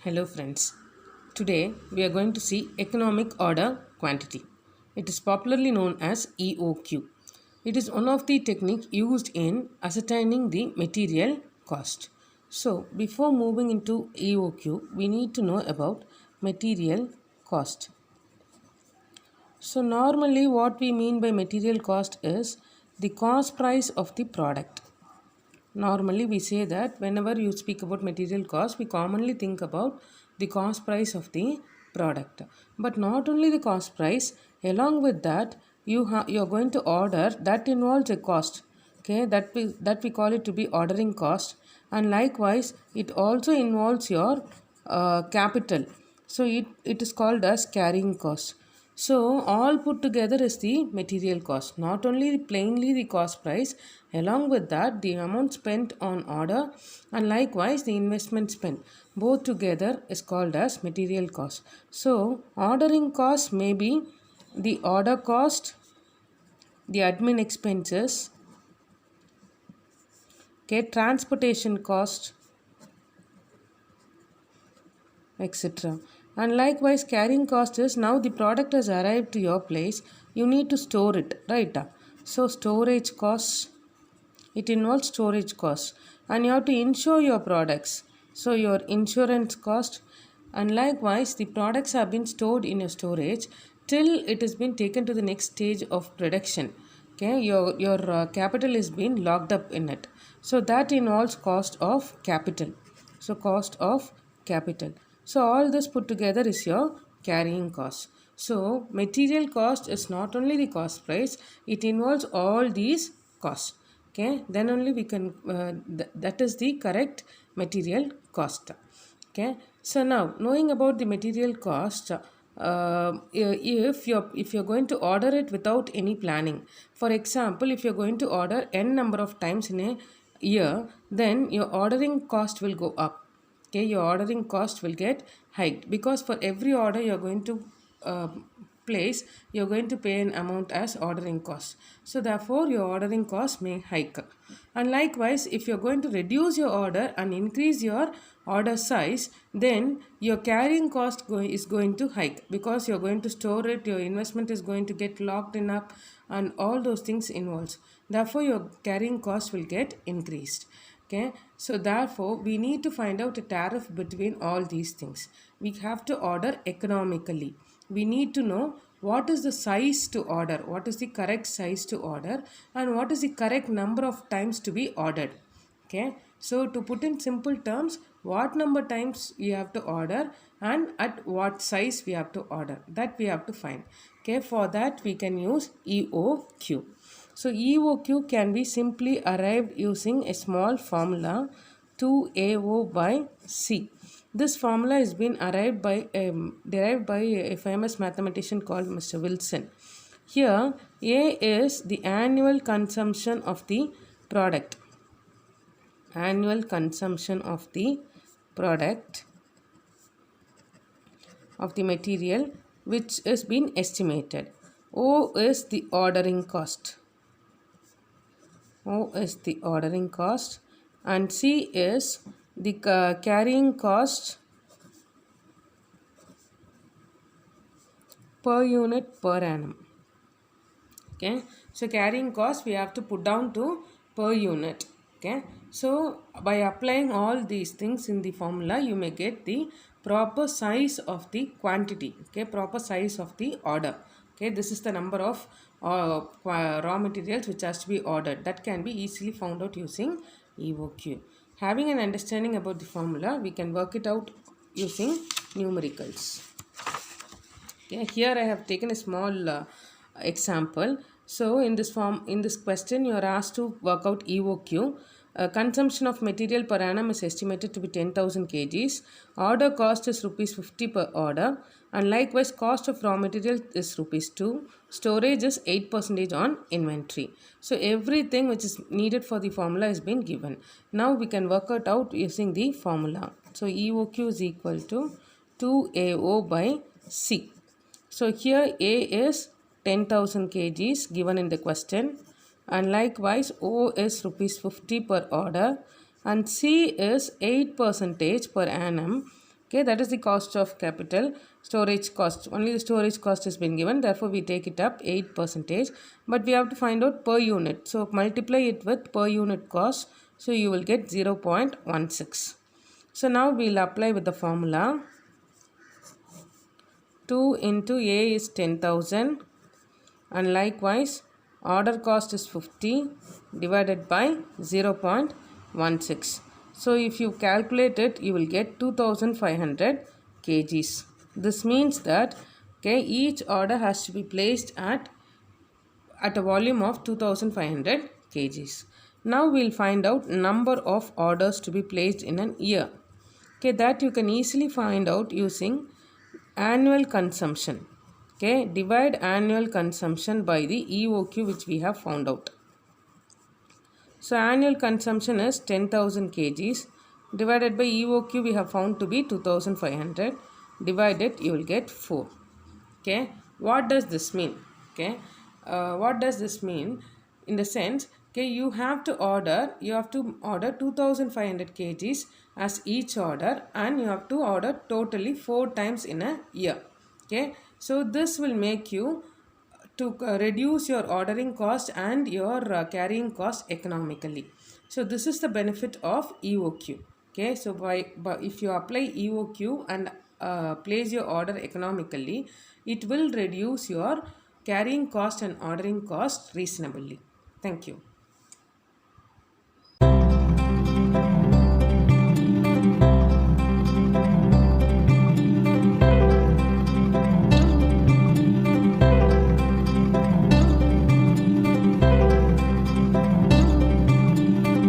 Hello friends. Today we are going to see economic order quantity. It is popularly known as EOQ. It is one of the techniques used in ascertaining the material cost. So before moving into EOQ, we need to know about material cost. So normally what we mean by material cost is the cost price of the product. Normally, we say that whenever you speak about material cost, we commonly think about the cost price of the product. But not only the cost price, along with that, you're going to order that involves a cost. Okay, that we call it to be ordering cost, and likewise, it also involves your capital. So it is called as carrying cost. So all put together is the material cost, not only plainly the cost price, along with that the amount spent on order and likewise the investment spent. Both together is called as material cost. So ordering cost may be the order cost, the admin expenses, okay, transportation cost, etc. And likewise, carrying cost is now the product has arrived to your place, you need to store it, right? So, storage costs, it involves storage costs, and you have to insure your products. So, your insurance cost, and likewise, the products have been stored in your storage till it has been taken to the next stage of production. Okay, your capital is being locked up in it. So, that involves cost of capital. So, cost of capital. So all this put together is your carrying cost. So material cost is not only the cost price, it involves all these costs. Okay, then only we can that is the correct material cost. Okay, so now knowing about the material cost, if you're going to order it without any planning, for example, if you're going to order n number of times in a year, then your ordering cost will go up. Okay, your ordering cost will get hiked because for every order you're going to uh, place, you're going to pay an amount as ordering cost. So therefore your ordering cost may hike. And likewise, if you're going to reduce your order and increase your order size, then your carrying cost is going to hike because you're going to store it, your investment is going to get locked in up, and all those things involves. Therefore your carrying cost will get increased. Okay, so therefore we need to find out a tariff between all these things. We have to order economically. We need to know what is the size to order, what is the correct size to order, and what is the correct number of times to be ordered. Okay, so to put in simple terms, what number times we have to order and at what size we have to order, that we have to find. Okay, for that we can use EOQ. So EOQ can be simply arrived using a small formula 2AO by C. This formula has been derived by a famous mathematician called Mr. Wilson. Here, A is the annual consumption of the product. Annual consumption of the product of the material which has been estimated. O is the ordering cost. O is the ordering cost and C is the carrying cost per unit per annum. Okay, so carrying cost we have to put down to per unit. Okay, so by applying all these things in the formula, you may get the proper size of the quantity. Okay, proper size of the order. Okay, this is the number of raw materials which has to be ordered. That can be easily found out using EOQ. Having an understanding about the formula, we can work it out using numericals. Okay, here I have taken a small example. So in this question, you are asked to work out EOQ. Consumption of material per annum is estimated to be 10,000 kgs. Order cost is rupees 50 per order. And likewise, cost of raw material is rupees 2. Storage is 8% on inventory. So everything which is needed for the formula has been given. Now we can work it out using the formula. So EOQ is equal to 2AO by C. So here A is 10,000 kgs given in the question, and likewise O is rupees 50 per order and C is 8% per annum Okay, that is the cost of capital. Storage cost, only the storage cost has been given, therefore we take it up 8%, but we have to find out per unit. So multiply it with per unit cost, so you will get 0.16. So now we will apply with the formula. 2 into A is 10,000, and likewise order cost is 50 divided by 0.16. So if you calculate it, you will get 2500 kgs. This means that, okay, each order has to be placed at a volume of 2500 kgs. Now we'll find out number of orders to be placed in an year. Okay, that you can easily find out using annual consumption. Okay, divide annual consumption by the EOQ which we have found out. So annual consumption is 10,000 kgs divided by EOQ we have found to be 2500. Divided, you will get 4. Okay, what does this mean? Okay, what does this mean? In the sense, okay, you have to order 2500 kgs as each order, and you have to order totally 4 times in a year. Okay, so this will make you to reduce your ordering cost and your carrying cost economically. So this is the benefit of EOQ. Okay, so by if you apply EOQ and place your order economically, it will reduce your carrying cost and ordering cost reasonably. Thank you.